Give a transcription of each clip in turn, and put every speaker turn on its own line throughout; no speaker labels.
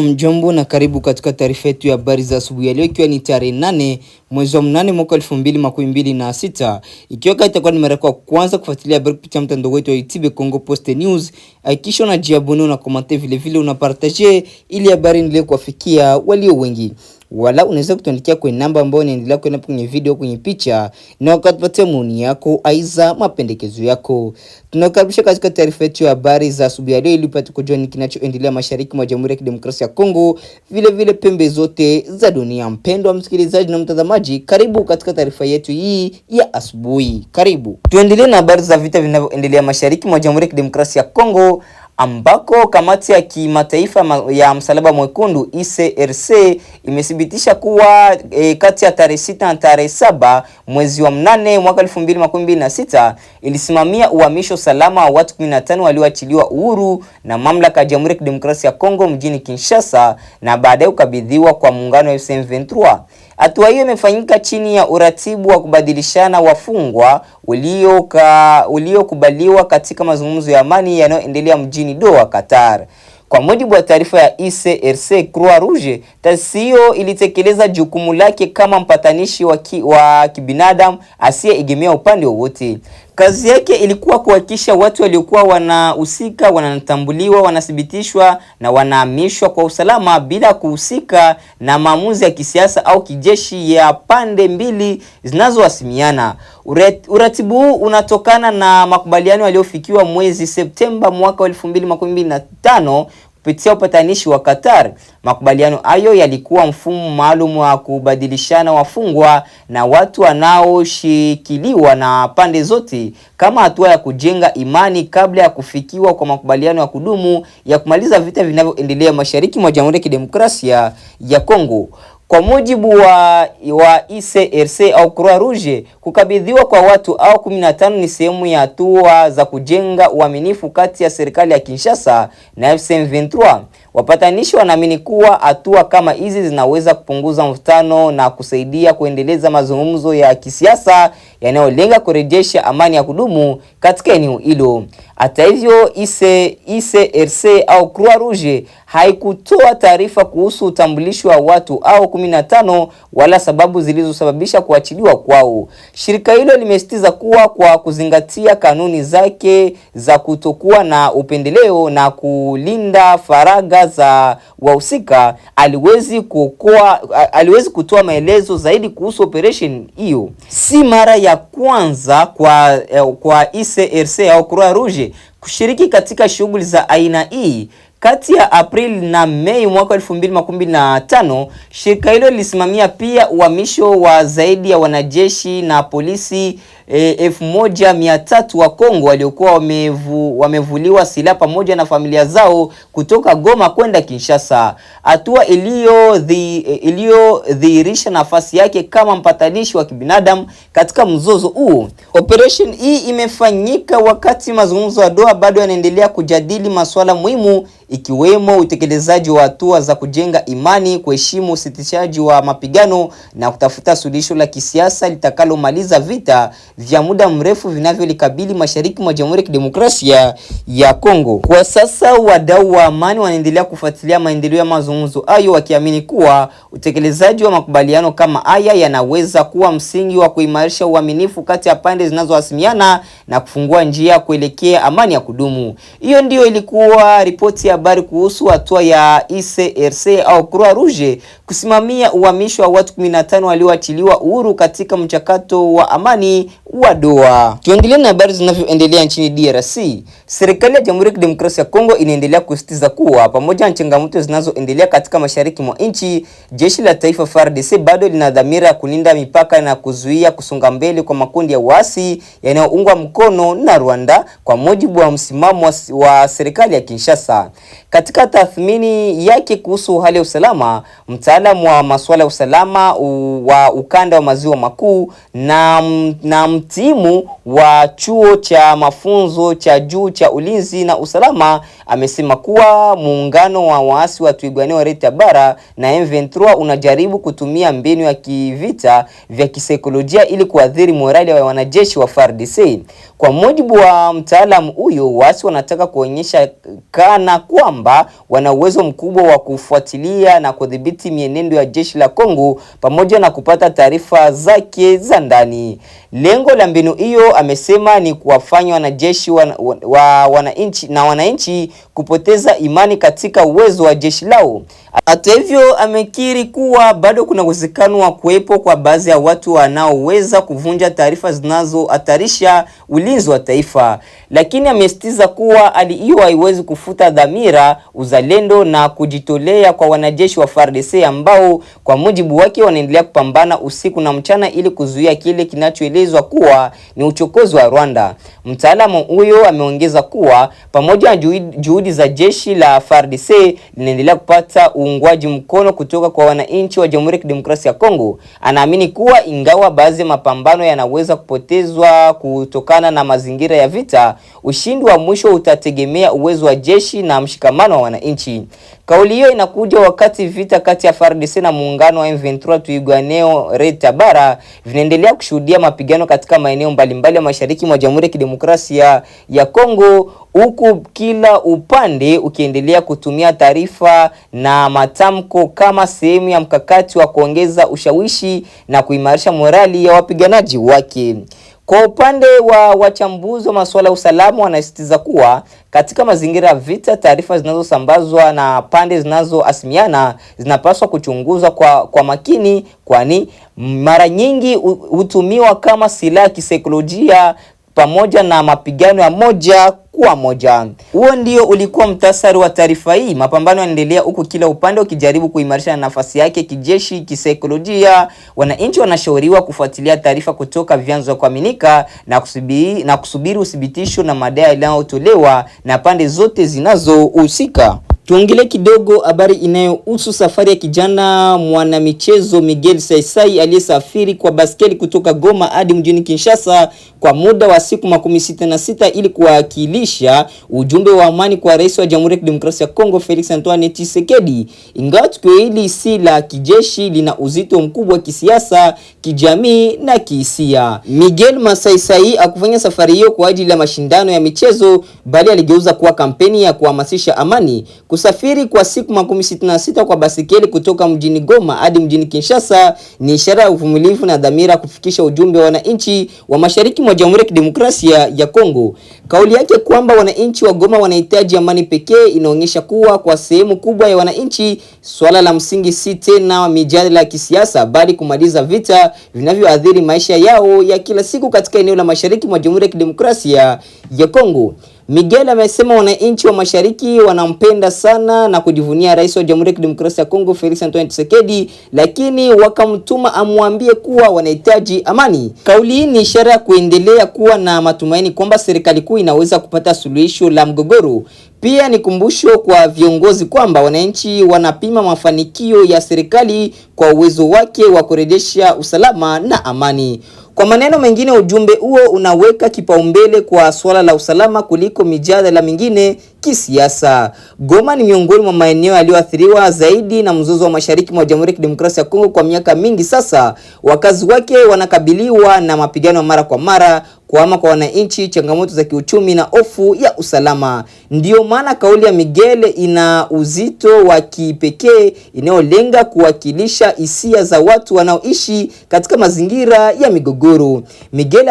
Jambo na karibu katika taarifa yetu ya habari za asubuhi ya leo, ikiwa ni tarehe 8 mwezi wa 8 mwaka 2026, ikiwa itakuwa ni mara ya kwanza kufuatilia habari kupitia mtandao wetu wa YouTube Congo Post News. Hakikisha unajiabone na comment, vile vile unapartage ili habari endelee kuwafikia walio wengi. Wala unaweza kutuandikia kwenye namba ambayo inaendelea kwenda kwenye video, kwenye picha, na ukatupatia maoni yako aiza mapendekezo yako. Tunakaribisha katika taarifa yetu ya habari za asubuhi ya leo ili upate kujua ni kinachoendelea mashariki mwa Jamhuri ya Kidemokrasia ya Kongo, vile vile pembe zote za dunia. Mpendwa msikilizaji na mtazamaji, karibu katika taarifa yetu hii ya asubuhi. Karibu. Tuendelee na habari za vita vinavyoendelea mashariki mwa Jamhuri ya Kidemokrasia ya Kongo, ambako kamati ya kimataifa ya msalaba mwekundu ICRC imethibitisha kuwa kati ya tarehe 6 na tarehe 7 mwezi wa 8 mwaka 2026 ilisimamia uhamisho salama wa watu 15 walioachiliwa uhuru na mamlaka ya Jamhuri ya Kidemokrasia ya Kongo mjini Kinshasa na baadaye ukabidhiwa kwa muungano wa M23. Hatua hiyo imefanyika chini ya uratibu wa kubadilishana wafungwa uliokubaliwa katika mazungumzo ya amani yanayoendelea mjini Doha, Qatar. Kwa mujibu wa taarifa ya ICRC, Croix Rouge, taasisi hiyo ilitekeleza jukumu lake kama mpatanishi wa kibinadamu asiyeegemea upande wowote. Kazi yake ilikuwa kuhakikisha watu waliokuwa wanahusika wanatambuliwa, wanathibitishwa na wanahamishwa kwa usalama bila kuhusika na maamuzi ya kisiasa au kijeshi ya pande mbili zinazohasimiana. Uratibu huu unatokana na makubaliano yaliyofikiwa mwezi Septemba mwaka 2025 kupitia upatanishi wa Qatar. Makubaliano hayo yalikuwa mfumo maalum wa kubadilishana wafungwa na watu wanaoshikiliwa na pande zote kama hatua ya kujenga imani kabla ya kufikiwa kwa makubaliano ya kudumu ya kumaliza vita vinavyoendelea mashariki mwa Jamhuri ya Kidemokrasia ya Kongo. Kwa mujibu wa ICRC au Croix Rouge, kukabidhiwa kwa watu au 15 ni sehemu ya hatua za kujenga uaminifu kati ya serikali ya Kinshasa na M23. Wapatanishi wanaamini kuwa hatua kama hizi zinaweza kupunguza mvutano na kusaidia kuendeleza mazungumzo ya kisiasa yanayolenga kurejesha amani ya kudumu katika eneo hilo. Hata hivyo, ICRC au Croix Rouge haikutoa taarifa kuhusu utambulisho wa watu au 15 wala sababu zilizosababisha kuachiliwa kwao. Shirika hilo limesisitiza kuwa kwa kuzingatia kanuni zake za kutokuwa na upendeleo na kulinda faragha za wahusika, aliwezi kutoa maelezo zaidi kuhusu operation hiyo. Si mara ya kwanza kwa ICRC au Croix Rouge kushiriki katika shughuli za aina hii. Kati ya Aprili na Mei mwaka 2025, shirika hilo lilisimamia pia uhamisho wa zaidi ya wanajeshi na polisi 1300 wa Kongo waliokuwa wamevuliwa silaha pamoja na familia zao kutoka Goma kwenda Kinshasa. Hatua iliyodhihirisha nafasi yake kama mpatanishi wa kibinadamu katika mzozo huu. Operation hii imefanyika wakati mazungumzo ya Doha bado yanaendelea kujadili masuala muhimu, ikiwemo utekelezaji wa hatua za kujenga imani, kuheshimu usitishaji wa mapigano na kutafuta suluhisho la kisiasa litakalomaliza vita vya muda mrefu vinavyolikabili mashariki mwa Jamhuri ya Kidemokrasia ya Kongo. Kwa sasa wadau wa amani wanaendelea kufuatilia maendeleo ya mazungumzo hayo, wakiamini kuwa utekelezaji wa makubaliano kama haya yanaweza kuwa msingi wa kuimarisha uaminifu kati ya pande zinazohasimiana na kufungua njia kuelekea amani ya kudumu. Hiyo ndio ilikuwa ripoti ya habari kuhusu hatua ya ICRC au Croix Rouge kusimamia uhamisho wa watu 15 walioachiliwa uhuru katika mchakato wa amani wa Doha. Tuendelee na habari zinavyoendelea nchini DRC. Serikali ya Jamhuri ya Kidemokrasia ya Kongo inaendelea kusisitiza kuwa pamoja na changamoto zinazoendelea katika mashariki mwa nchi, jeshi la taifa FARDC bado lina dhamira ya kulinda mipaka na kuzuia kusonga mbele kwa makundi ya waasi yanayoungwa mkono na Rwanda, kwa mujibu wa msimamo wa serikali ya Kinshasa. Katika tathmini yake kuhusu hali ya usalama, mtaalamu wa masuala ya usalama wa ukanda wa maziwa makuu na mtimu wa chuo cha mafunzo cha juu cha ulinzi na usalama, amesema kuwa muungano wa waasi wa Twirwaneho Red Tabara na M23 unajaribu kutumia mbinu ya kivita vya kisaikolojia ili kuadhiri morali ya wanajeshi wa FARDC. Kwa mujibu wa mtaalamu huyo, waasi wanataka kuonyesha kana kwamba wana uwezo mkubwa wa kufuatilia na kudhibiti mienendo ya jeshi la Kongo pamoja na kupata taarifa zake za ndani. Lengo la mbinu hiyo, amesema, ni kuwafanya wanajeshi wananchi kupoteza imani katika uwezo wa jeshi lao. Hata hivyo, amekiri kuwa bado kuna uwezekano wa kuwepo kwa baadhi ya watu wanaoweza kuvunja taarifa zinazohatarisha ulinzi wa taifa, lakini amesitiza kuwa hali hiyo haiwezi kufuta dhamira, uzalendo na kujitolea kwa wanajeshi wa FARDC ambao kwa mujibu wake wanaendelea kupambana usiku na mchana ili kuzuia kile kinachoelezwa kuwa ni uchokozi wa Rwanda. Mtaalamu huyo ameongeza kuwa pamoja na juhudi za jeshi la FARDC linaendelea kupata uungwaji mkono kutoka kwa wananchi wa Jamhuri ya Kidemokrasia ya Kongo, anaamini kuwa ingawa baadhi ya mapambano yanaweza kupotezwa kutokana na mazingira ya vita, ushindi wa mwisho utategemea uwezo wa jeshi na mshikamano wa wananchi. Kauli hiyo inakuja wakati vita kati ya FARDC na muungano wa M23 Twirwaneho Red Tabara vinaendelea kushuhudia mapigano katika maeneo mbalimbali ya mashariki mwa Jamhuri ya Kidemokrasia ya Kongo, huku kila upande ukiendelea kutumia taarifa na matamko kama sehemu ya mkakati wa kuongeza ushawishi na kuimarisha morali ya wapiganaji wake. Kwa upande wa wachambuzi wa masuala ya usalama, wanasisitiza kuwa katika mazingira ya vita, taarifa zinazosambazwa na pande zinazoasimiana zinapaswa kuchunguzwa kwa makini, kwani mara nyingi hutumiwa kama silaha kisaikolojia pamoja na mapigano ya moja kwa moja. Huo ndio ulikuwa mtasari wa taarifa hii. Mapambano yanaendelea huku kila upande ukijaribu kuimarisha nafasi yake kijeshi, kisaikolojia. Wananchi wanashauriwa kufuatilia taarifa kutoka vyanzo vya kuaminika na kusubiri uthibitisho na madai yanayotolewa na pande zote zinazohusika. Tuongelee kidogo habari inayohusu safari ya kijana mwanamichezo Miguel Saisai aliyesafiri kwa baskeli kutoka Goma hadi mjini Kinshasa kwa muda wa siku 66 ili kuwakilisha ujumbe wa amani kwa Rais wa Jamhuri ya Kidemokrasia ya Kongo Felix Antoine Tshisekedi. Ingawa tukio hili si la kijeshi, lina uzito mkubwa kisiasa, kijamii na kihisia. Miguel Saisai akufanya safari hiyo kwa ajili ya mashindano ya michezo, bali aligeuza kuwa kampeni ya kuhamasisha amani. Kusafiri kwa siku 66 kwa basikeli kutoka mjini Goma hadi mjini Kinshasa ni ishara ya uvumilivu na dhamira kufikisha ujumbe wa wananchi wa mashariki mwa Jamhuri ya Kidemokrasia ya Kongo. Kauli yake kwamba wananchi wa Goma wanahitaji amani pekee inaonyesha kuwa kwa sehemu kubwa ya wananchi swala la msingi si tena mijadala ya kisiasa, bali kumaliza vita vinavyoathiri maisha yao ya kila siku katika eneo la mashariki mwa Jamhuri ya Kidemokrasia ya Kongo. Miguel amesema wananchi wa mashariki wanampenda sana na kujivunia Rais wa Jamhuri ya Kidemokrasia ya Kongo Felix Antoine Tshisekedi, lakini wakamtuma amwambie kuwa wanahitaji amani. Kauli hii ni ishara ya kuendelea kuwa na matumaini kwamba serikali kuu inaweza kupata suluhisho la mgogoro. Pia ni kumbusho kwa viongozi kwamba wananchi wanapima mafanikio ya serikali kwa uwezo wake wa kurejesha usalama na amani. Kwa maneno mengine, ujumbe huo unaweka kipaumbele kwa swala la usalama kuliko mijadala mingine kisiasa. Goma ni miongoni mwa maeneo yaliyoathiriwa zaidi na mzozo wa mashariki mwa Jamhuri ya Kidemokrasia ya Kongo kwa miaka mingi sasa. Wakazi wake wanakabiliwa na mapigano mara kwa mara, kuhama kwa wananchi, changamoto za kiuchumi na hofu ya usalama. Ndiyo maana kauli ya Miguel ina uzito wa kipekee, inayolenga kuwakilisha hisia za watu wanaoishi katika mazingira ya migogoro. Miguel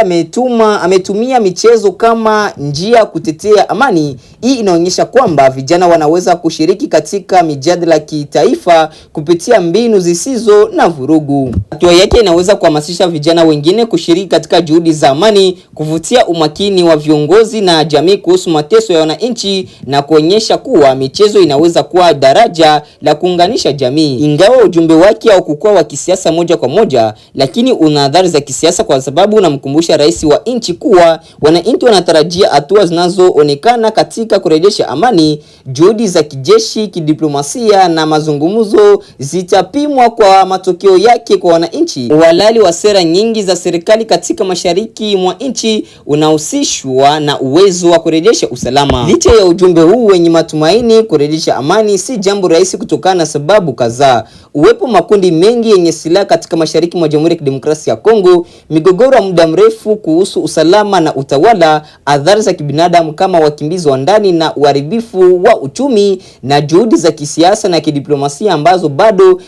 ametumia michezo kama njia ya kutetea amani. Hii inaonyesha kwamba vijana wanaweza kushiriki katika mijadala ya kitaifa kupitia mbinu zisizo na vurugu. Hatua yake inaweza kuhamasisha vijana wengine kushiriki katika juhudi za amani, kuvutia umakini wa viongozi na jamii kuhusu mateso ya wananchi na kuonyesha kuwa michezo inaweza kuwa daraja la kuunganisha jamii. Ingawa ujumbe wake haukuwa wa kisiasa moja kwa moja, lakini una athari za kisiasa kwa sababu unamkumbusha rais wa nchi kuwa wananchi wanatarajia hatua zinazoonekana katika kurejesha kurejesha amani, juhudi za kijeshi, kidiplomasia na mazungumzo zitapimwa kwa matokeo yake kwa wananchi. Uhalali wa sera nyingi za serikali katika mashariki mwa nchi unahusishwa na uwezo wa kurejesha usalama. Licha ya ujumbe huu wenye matumaini, kurejesha amani si jambo rahisi kutokana na sababu kadhaa. Uwepo makundi mengi yenye silaha katika mashariki mwa Jamhuri ya Kidemokrasia ya Kongo, migogoro ya muda mrefu kuhusu usalama na utawala, athari za kibinadamu kama wakimbizi wa ndani na uharibifu wa uchumi, na juhudi za kisiasa na kidiplomasia ambazo bado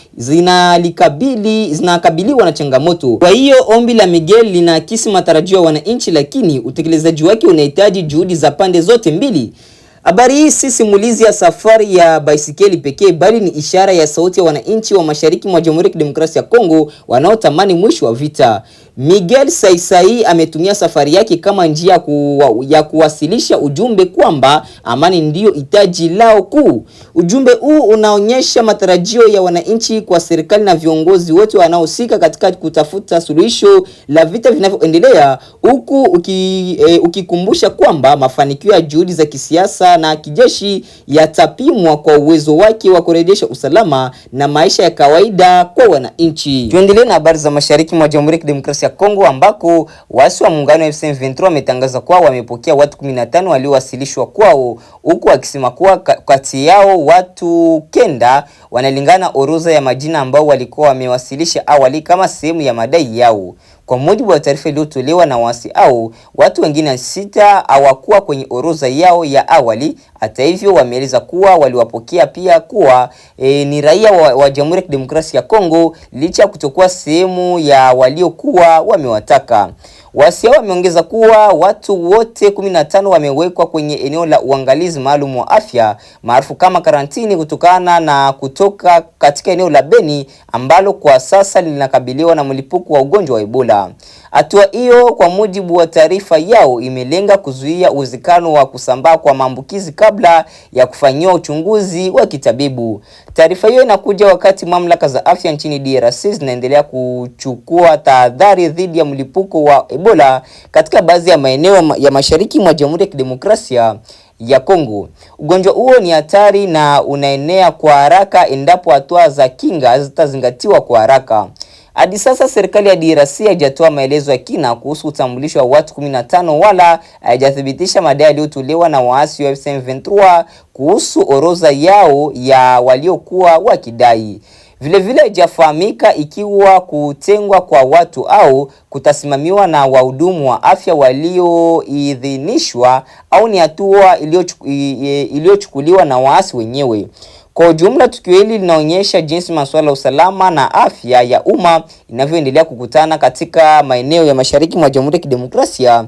zinakabiliwa na changamoto. Kwa hiyo ombi la Miguel linaakisi matarajio ya wananchi, lakini utekelezaji wake unahitaji juhudi za pande zote mbili. Habari hii si simulizi ya safari ya baisikeli pekee, bali ni ishara ya sauti ya wananchi wa mashariki mwa Jamhuri ya Kidemokrasia ya Kongo wanaotamani mwisho wa vita. Miguel Saisai ametumia safari yake kama njia ya kuwasilisha ujumbe kwamba amani ndiyo hitaji lao kuu. Ujumbe huu unaonyesha matarajio ya wananchi kwa serikali na viongozi wote wanaohusika katika kutafuta suluhisho la vita vinavyoendelea, huku ukikumbusha kwamba mafanikio ya juhudi za kisiasa na kijeshi yatapimwa kwa uwezo wake wa kurejesha usalama na maisha ya kawaida kwa wananchi. Tuendelee na habari za mashariki mwa Jamhuri ya Kidemokrasia ya Kongo, ambako waasi wa muungano wa M23 wametangaza kuwa wamepokea watu 15 waliowasilishwa kwao, huku wakisema kuwa kati yao watu 9 wanalingana orodha ya majina ambao walikuwa wamewasilisha awali kama sehemu ya madai yao. Kwa mujibu wa taarifa iliyotolewa na waasi au watu wengine 6 hawakuwa kwenye orodha yao ya awali. Hata hivyo, wameeleza kuwa waliwapokea pia kuwa ni raia wa Jamhuri ya Kidemokrasia ya Kongo licha kutokuwa sehemu ya waliokuwa wamewataka. Waasi hao wameongeza kuwa watu wote 15 wamewekwa kwenye eneo la uangalizi maalum wa afya maarufu kama karantini kutokana na kutoka katika eneo la Beni ambalo kwa sasa linakabiliwa na mlipuko wa ugonjwa wa Ebola. Hatua hiyo, kwa mujibu wa taarifa yao, imelenga kuzuia uwezekano wa kusambaa kwa maambukizi kabla ya kufanyiwa uchunguzi wa kitabibu. Taarifa hiyo inakuja wakati mamlaka za afya nchini DRC zinaendelea kuchukua tahadhari dhidi ya mlipuko wa Ebola katika baadhi ya maeneo ya mashariki mwa Jamhuri ya Kidemokrasia ya Kongo. Ugonjwa huo ni hatari na unaenea kwa haraka endapo hatua za kinga zitazingatiwa kwa haraka. Hadi sasa serikali ya DRC haijatoa maelezo ya kina kuhusu utambulisho wa watu 15 wala haijathibitisha madai yaliyotolewa na waasi wa M23 kuhusu orodha yao ya waliokuwa wakidai. Vilevile haijafahamika ikiwa kutengwa kwa watu au kutasimamiwa na wahudumu wa afya walioidhinishwa au ni hatua iliyochukuliwa na waasi wenyewe. Kwa ujumla, tukio hili linaonyesha jinsi masuala ya usalama na afya ya umma inavyoendelea kukutana katika maeneo ya mashariki mwa Jamhuri ya Kidemokrasia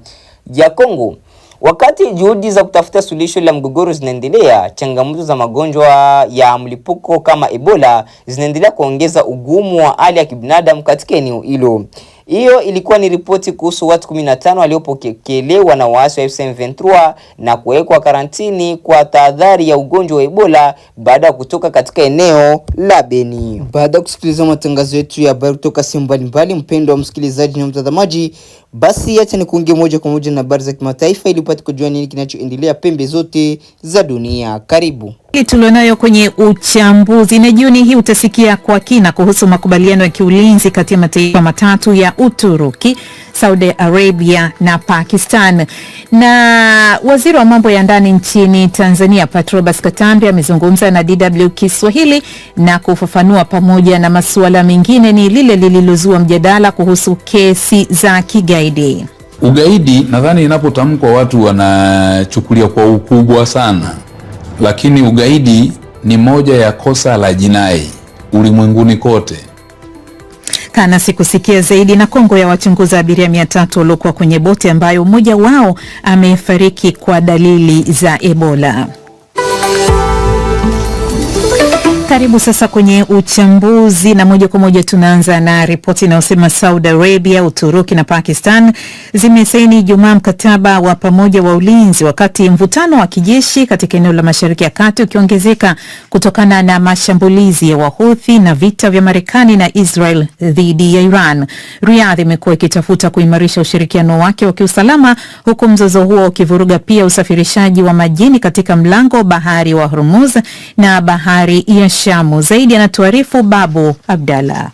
ya Kongo. Wakati juhudi za kutafuta suluhisho la mgogoro zinaendelea, changamoto za magonjwa ya mlipuko kama Ebola zinaendelea kuongeza ugumu wa hali ya kibinadamu katika eneo hilo. Hiyo ilikuwa ni ripoti kuhusu watu 15 waliopokelewa na waasi wa M23 na kuwekwa karantini kwa tahadhari ya ugonjwa wa Ebola baada ya kutoka katika eneo la Beni. Baada ya kusikiliza matangazo yetu ya habari kutoka sehemu mbalimbali, mpendwa wa msikilizaji na mtazamaji, basi acha nikuunge moja kwa moja na habari za kimataifa ili upate kujua nini kinachoendelea pembe zote za dunia. Karibu.
Tulionayo kwenye uchambuzi na jioni hii utasikia kwa kina kuhusu makubaliano ya kiulinzi kati ya mataifa matatu ya Uturuki, Saudi Arabia na Pakistan. Na waziri wa mambo ya ndani nchini Tanzania Patrobas Katambi amezungumza na DW Kiswahili na kufafanua pamoja na masuala mengine ni lile lililozua mjadala kuhusu kesi za kigaidi.
Ugaidi nadhani inapotamkwa watu wanachukulia kwa ukubwa sana. Lakini ugaidi ni moja ya kosa la jinai ulimwenguni kote.
Kana sikusikia zaidi. Na Kongo ya wachunguza abiria 300 waliokuwa kwenye boti ambayo mmoja wao amefariki kwa dalili za Ebola. Karibu sasa kwenye uchambuzi, na moja kwa moja tunaanza na ripoti inayosema Saudi Arabia, Uturuki na Pakistan zimesaini Ijumaa mkataba wa pamoja wa ulinzi, wakati mvutano wa kijeshi katika eneo la Mashariki ya Kati ukiongezeka kutokana na mashambulizi ya Wahuthi na vita vya Marekani na Israel dhidi ya Iran. Riyadh imekuwa ikitafuta kuimarisha ushirikiano wake wa kiusalama, huku mzozo huo ukivuruga pia usafirishaji wa majini katika mlango bahari wa Hormuz na bahari ya Shamu. Zaidi anatuarifu Babu Abdallah.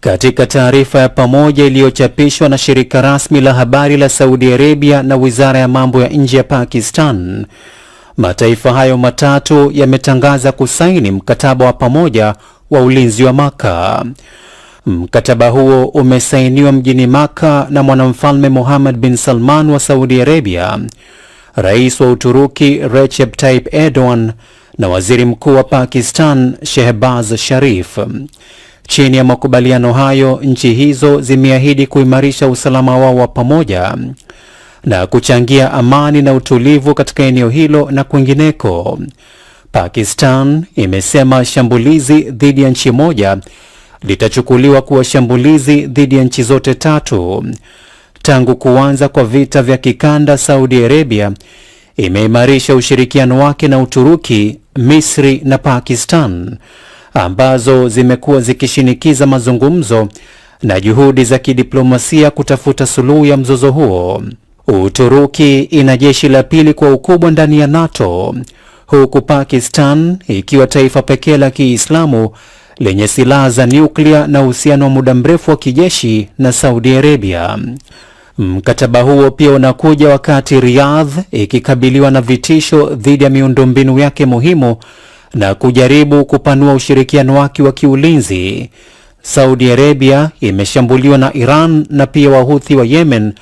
Katika taarifa ya pamoja iliyochapishwa na shirika rasmi la habari la Saudi Arabia na Wizara ya Mambo ya Nje ya Pakistan, mataifa hayo matatu yametangaza kusaini mkataba wa pamoja wa ulinzi wa Maka. Mkataba huo umesainiwa mjini Maka na mwanamfalme Mohammed bin Salman wa Saudi Arabia, Rais wa Uturuki Recep Tayyip Erdogan na Waziri Mkuu wa Pakistan Shehbaz Sharif. Chini ya makubaliano hayo, nchi hizo zimeahidi kuimarisha usalama wao wa pamoja na kuchangia amani na utulivu katika eneo hilo na kwingineko. Pakistan imesema shambulizi dhidi ya nchi moja litachukuliwa kuwa shambulizi dhidi ya nchi zote tatu. Tangu kuanza kwa vita vya kikanda, Saudi Arabia imeimarisha ushirikiano wake na Uturuki, Misri na Pakistan, ambazo zimekuwa zikishinikiza mazungumzo na juhudi za kidiplomasia kutafuta suluhu ya mzozo huo. Uturuki ina jeshi la pili kwa ukubwa ndani ya NATO, huku Pakistan ikiwa taifa pekee la Kiislamu lenye silaha za nyuklia na uhusiano wa muda mrefu wa kijeshi na Saudi Arabia. Mkataba huo pia unakuja wakati Riyadh ikikabiliwa na vitisho dhidi ya miundombinu yake muhimu na kujaribu kupanua ushirikiano wake wa kiulinzi. Saudi Arabia imeshambuliwa na Iran na pia Wahuthi wa Yemen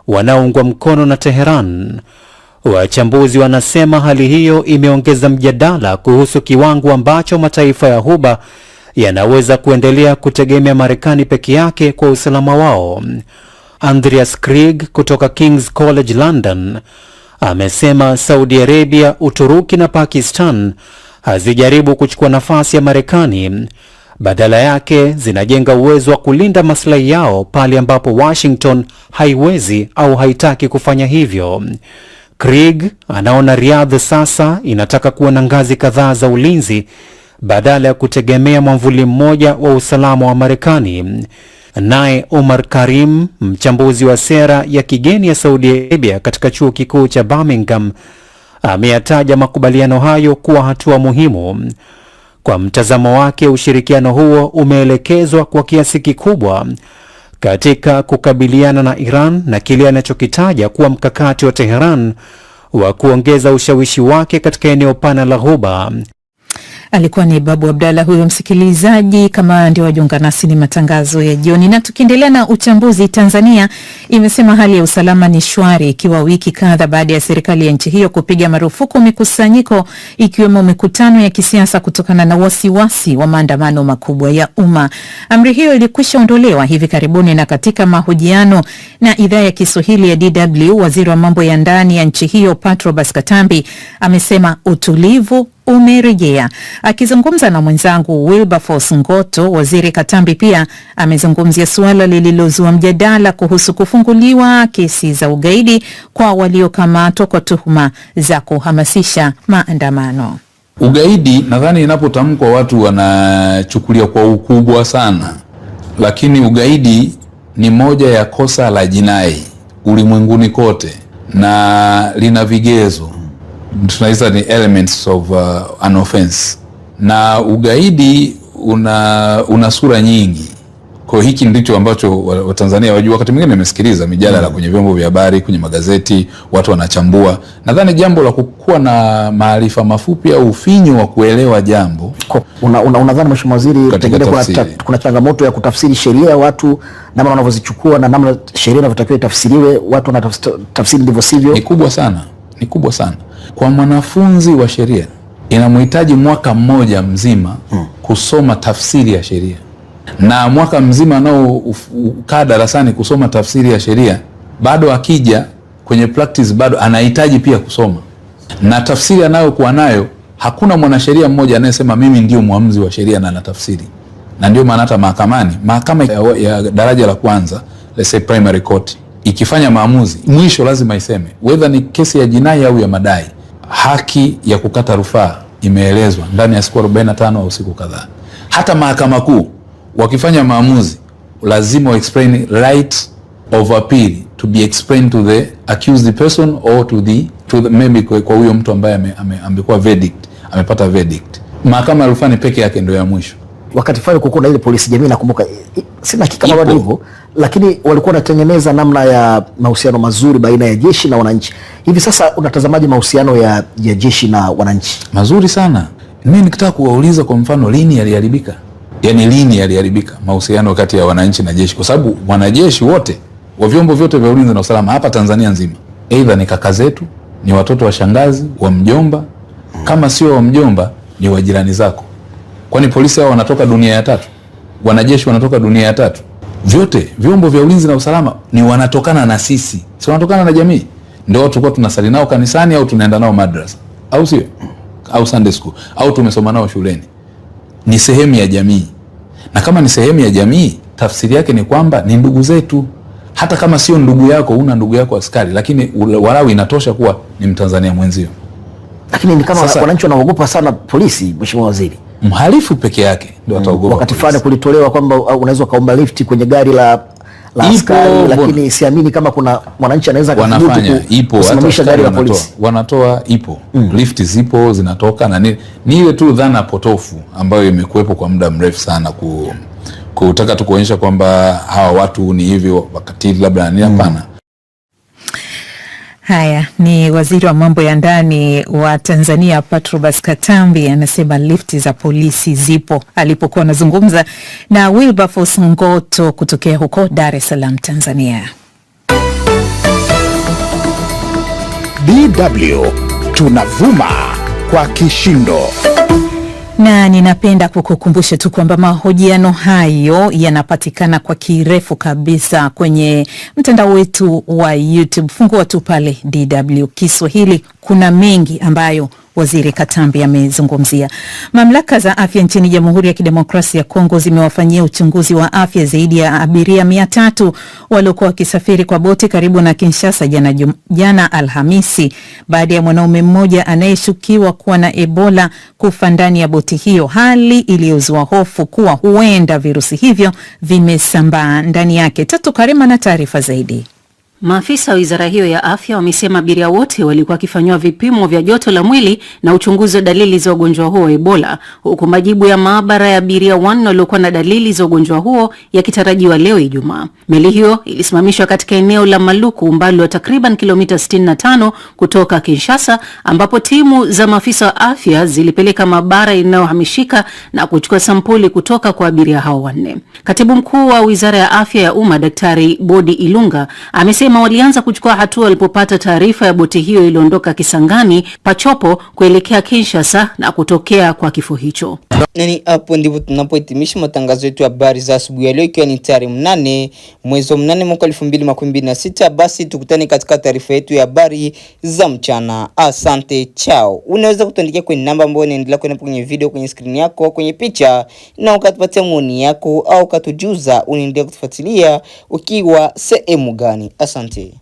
wanaoungwa mkono na Teheran. Wachambuzi wanasema hali hiyo imeongeza mjadala kuhusu kiwango ambacho mataifa ya Ghuba yanaweza kuendelea kutegemea Marekani peke yake kwa usalama wao. Andreas Krieg kutoka King's College London amesema Saudi Arabia, Uturuki na Pakistan hazijaribu kuchukua nafasi ya Marekani. Badala yake zinajenga uwezo wa kulinda maslahi yao pale ambapo Washington haiwezi au haitaki kufanya hivyo. Krieg anaona Riyadh sasa inataka kuwa na ngazi kadhaa za ulinzi badala ya kutegemea mwamvuli mmoja wa usalama wa Marekani. Naye Omar Karim, mchambuzi wa sera ya kigeni ya Saudi Arabia katika chuo kikuu cha Birmingham, ameyataja makubaliano hayo kuwa hatua muhimu. Kwa mtazamo wake, ushirikiano huo umeelekezwa kwa kiasi kikubwa katika kukabiliana na Iran na kile anachokitaja kuwa mkakati wa Teheran wa kuongeza ushawishi wake katika eneo pana la Ghuba.
Alikuwa ni Babu Abdallah huyo msikilizaji. Kama ndio wajiunga nasi, ni matangazo ya jioni, na tukiendelea na uchambuzi. Tanzania imesema hali ya usalama ni shwari, ikiwa wiki kadha baada ya serikali ya nchi hiyo kupiga marufuku mikusanyiko ikiwemo mikutano ya kisiasa kutokana na wasiwasi wa maandamano makubwa ya umma. Amri hiyo ilikwisha ondolewa hivi karibuni, na katika mahojiano na idhaa ya Kiswahili ya DW, waziri wa mambo ya ndani ya nchi hiyo Patrobas Katambi amesema utulivu umerejea. Akizungumza na mwenzangu Wilberforce Ngoto, waziri Katambi pia amezungumzia suala lililozua mjadala kuhusu kufunguliwa kesi za ugaidi kwa waliokamatwa kwa tuhuma za kuhamasisha maandamano.
Ugaidi nadhani inapotamkwa watu wanachukulia kwa ukubwa sana, lakini ugaidi ni moja ya kosa la jinai ulimwenguni kote na lina vigezo, tunaita ni elements of an offense, na ugaidi una sura nyingi. Kwa hiki ndicho ambacho Watanzania wajua. Wakati mwingine nimesikiliza mijadala kwenye vyombo vya habari, kwenye magazeti, watu wanachambua. Nadhani jambo la kukuwa na maarifa mafupi au ufinyu wa kuelewa jambo.
Unadhani Mheshimiwa Waziri, pengine kuna changamoto ya kutafsiri sheria watu namna wanavyozichukua na namna sheria inavyotakiwa itafsiriwe, watu wanatafsiri ndivyo sivyo?
Ni kubwa sana, ni kubwa sana. Kwa mwanafunzi wa sheria inamhitaji mwaka mmoja mzima kusoma tafsiri ya sheria, na mwaka mzima nao ukaa darasani kusoma tafsiri ya sheria, bado akija kwenye practice bado anahitaji pia kusoma, na tafsiri anayokuwa nayo Hakuna mwanasheria mmoja anayesema mimi ndio muamuzi wa sheria na natafsiri. Na ndio maana hata mahakama ya daraja la kwanza, let's say primary court, ikifanya maamuzi, mwisho lazima iseme whether ni kesi ya jinai au ya madai. Haki ya kukata rufaa imeelezwa ndani ya siku 45 au siku kadhaa. Hata mahakama kuu wakifanya maamuzi lazima explain right of appeal to be explained to the accused person or to the maybe kwa huyo mtu ambaye amekuwa verdict, amepata verdict. Mahakama ya rufaa peke yake ndio ya mwisho.
Wakati fulani kulikuwa na ile polisi jamii, nakumbuka, sina hakika kama bado hivyo, lakini walikuwa wanatengeneza namna ya mahusiano mazuri baina ya jeshi na wananchi. Hivi sasa unatazamaje mahusiano ya jeshi na wananchi?
Mazuri sana. Mimi nikitaka kuwauliza kwa mfano lini yaliharibika? Yaani lini yaliharibika mahusiano kati ya wananchi na jeshi? Kwa sababu wanajeshi wote wa vyombo vyote vya ulinzi na usalama hapa Tanzania nzima, aidha ni kaka zetu, ni watoto wa shangazi, wa mjomba, kama sio wa mjomba ni wa jirani zako. Kwani polisi hao wanatoka dunia ya tatu? Wanajeshi wanatoka dunia ya tatu? Vyote vyombo vya ulinzi na usalama ni wanatokana na sisi. Si wanatokana na jamii. Ndio tulikuwa tunasali nao kanisani au tunaenda nao madrasa. Au sio? Au Sunday school au tumesoma nao shuleni. Ni sehemu ya jamii. Na kama ni sehemu ya jamii, tafsiri yake ni kwamba ni ndugu zetu. Hata kama sio ndugu yako, una ndugu yako askari, lakini walau inatosha kuwa ni Mtanzania mwenzio.
Lakini ni kama wananchi wanaogopa sana polisi, Mheshimiwa Waziri.
Mhalifu peke yake ndio ataogopa.
Wakati fulani kulitolewa kwamba unaweza kaomba lift kwenye gari la askari, lakini siamini kama kuna mwananchi anaweza kusimamisha gari la polisi.
Wanatoa lift zipo zinatoka, na ni ile tu dhana potofu ambayo imekuwepo kwa muda mrefu sana kutaka tu kuonyesha kwamba hawa watu ni hivyo wakati labda ni hapana.
Haya ni waziri wa mambo ya ndani wa Tanzania Patrobas Katambi anasema lifti za polisi zipo, alipokuwa anazungumza na Wilberforce Ngoto kutokea huko Dar es Salaam, Tanzania.
DW tunavuma kwa kishindo.
Na ninapenda kukukumbusha tu kwamba mahojiano hayo yanapatikana kwa kirefu kabisa kwenye mtandao wetu wa YouTube. Fungua tu pale DW Kiswahili, kuna mengi ambayo Waziri Katambi amezungumzia. Mamlaka za afya nchini Jamhuri ya Kidemokrasia ya Kongo zimewafanyia uchunguzi wa afya zaidi ya abiria 300 waliokuwa wakisafiri kwa boti karibu na Kinshasa jana Alhamisi, baada ya mwanaume mmoja anayeshukiwa kuwa na Ebola kufa ndani ya boti hiyo, hali iliyozua hofu kuwa huenda virusi hivyo vimesambaa ndani yake. Tatu Karima na taarifa zaidi.
Maafisa wa wizara hiyo ya afya wamesema abiria wote walikuwa wakifanywa vipimo vya joto la mwili na uchunguzi wa dalili za ugonjwa huo wa Ebola, huku majibu ya maabara ya abiria 4 waliokuwa na dalili za ugonjwa huo yakitarajiwa leo Ijumaa. Meli hiyo ilisimamishwa katika eneo la Maluku, umbali wa takriban kilomita 65 kutoka Kinshasa, ambapo timu za maafisa wa afya zilipeleka maabara inayohamishika na kuchukua sampuli kutoka kwa abiria hao 4. Katibu mkuu wa Wizara ya Afya ya Umma Daktari Bodi Ilunga amesema walianza kuchukua hatua walipopata taarifa ya boti hiyo iliondoka Kisangani Pachopo kuelekea Kinshasa na kutokea kwa kifo hicho.
Nani hapo ndipo tunapohitimisha matangazo yetu ya habari za asubuhi ya leo, ikiwa ni tarehe 8 mwezi wa 8 mwaka 2026. Basi tukutane katika taarifa yetu ya habari za mchana. Asante, chao. Unaweza kutuandikia kwenye namba ambayo inaendelea kwenye video kwenye screen yako, kwenye picha, na ukatupatia maoni yako au ukatujuza unaendelea kutufuatilia ukiwa sehemu gani. Asante.